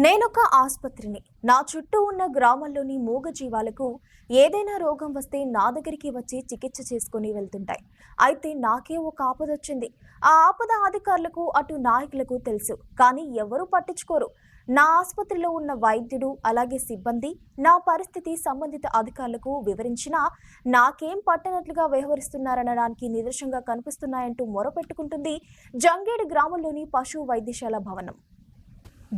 నేనొక ఆసుపత్రిని. నా చుట్టూ ఉన్న గ్రామాల్లోని మూగజీవాలకు ఏదైనా రోగం వస్తే నా దగ్గరికి వచ్చి చికిత్స చేసుకుని వెళ్తుంటాయి. అయితే నాకే ఒక ఆపదొచ్చింది. ఆ ఆపద అధికారులకు, అటు నాయకులకు తెలుసు. కానీ ఎవరూ పట్టించుకోరు. నా ఆసుపత్రిలో ఉన్న వైద్యుడు, అలాగే సిబ్బంది నా పరిస్థితి సంబంధిత అధికారులకు వివరించినా నాకేం పట్టనట్లుగా వ్యవహరిస్తున్నారనడానికి నిదర్శనంగా కనిపిస్తున్నాయంటూ మొరపెట్టుకుంటుంది జంగేడు గ్రామంలోని పశు వైద్యశాల భవనం.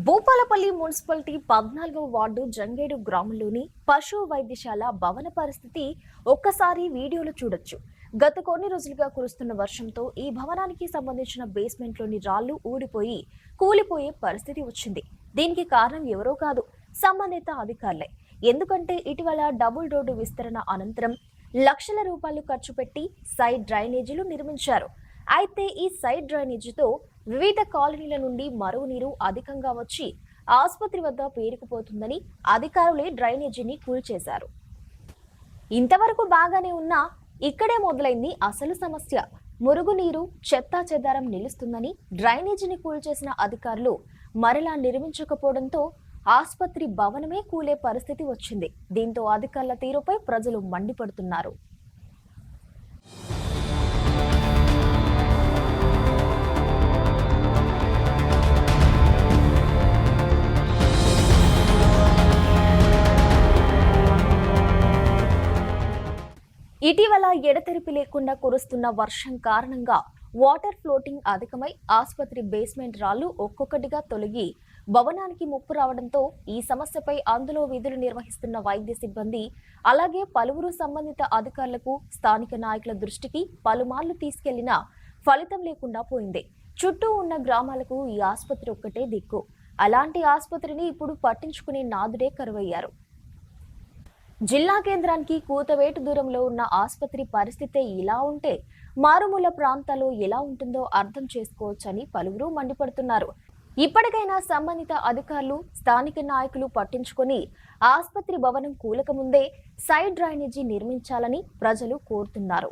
భూపాలపల్లి మున్సిపాలిటీ 14వ వార్డు జంగేడు గ్రామంలోని పశు వైద్యశాల భవన పరిస్థితి ఒక్కసారి వీడియోలో చూడొచ్చు. గత కొన్ని రోజులుగా కురుస్తున్న వర్షంతో ఈ భవనానికి సంబంధించిన బేస్మెంట్లోని రాళ్లు ఊడిపోయి కూలిపోయే పరిస్థితి వచ్చింది. దీనికి కారణం ఎవరో కాదు, సంబంధిత అధికారులే. ఎందుకంటే ఇటీవల డబుల్ రోడ్డు విస్తరణ అనంతరం లక్షల రూపాయలు ఖర్చు పెట్టి సైడ్ డ్రైనేజీలు నిర్మించారు. అయితే ఈ సైడ్ డ్రైనేజీతో వివిధ కాలనీల నుండి మరుగునీరు అధికంగా వచ్చి ఆసుపత్రి వద్ద పేరుకుపోతుందని అధికారులే డ్రైనేజీని కూల్చేశారు. ఇంతవరకు బాగానే ఉన్నా ఇక్కడే మొదలైంది అసలు సమస్య. మురుగునీరు, చెత్తా చెదారం నిలుస్తుందని డ్రైనేజీని కూల్చేసిన అధికారులు మరలా నిర్మించకపోవడంతో ఆసుపత్రి భవనమే కూలే పరిస్థితి వచ్చింది. దీంతో అధికారుల తీరుపై ప్రజలు మండిపడుతున్నారు. ఇటీవల ఎడతెరిపి లేకుండా కురుస్తున్న వర్షం కారణంగా వాటర్ ఫ్లోటింగ్ అధికమై ఆసుపత్రి బేస్మెంట్ రాళ్లు ఒక్కొక్కటిగా తొలగి భవనానికి ముప్పు రావడంతో ఈ సమస్యపై అందులో విధులు నిర్వహిస్తున్న వైద్య సిబ్బంది, అలాగే పలువురు సంబంధిత అధికారులకు, స్థానిక నాయకుల దృష్టికి పలుమార్లు తీసుకెళ్లినా ఫలితం లేకుండా పోయింది. చుట్టూ ఉన్న గ్రామాలకు ఈ ఆసుపత్రి ఒక్కటే దిక్కు. అలాంటి ఆసుపత్రిని ఇప్పుడు పట్టించుకునే నాదుడే కరువయ్యారు. జిల్లా కేంద్రానికి కూతవేటు దూరంలో ఉన్న ఆసుపత్రి పరిస్థితే ఇలా ఉంటే మారుమూల ప్రాంతాల్లో ఎలా ఉంటుందో అర్థం చేసుకోవచ్చని పలువురు మండిపడుతున్నారు. ఇప్పటికైనా సంబంధిత అధికారులు, స్థానిక నాయకులు పట్టించుకొని ఆసుపత్రి భవనం కూలకముందే సైడ్ డ్రైనేజీ నిర్మించాలని ప్రజలు కోరుతున్నారు.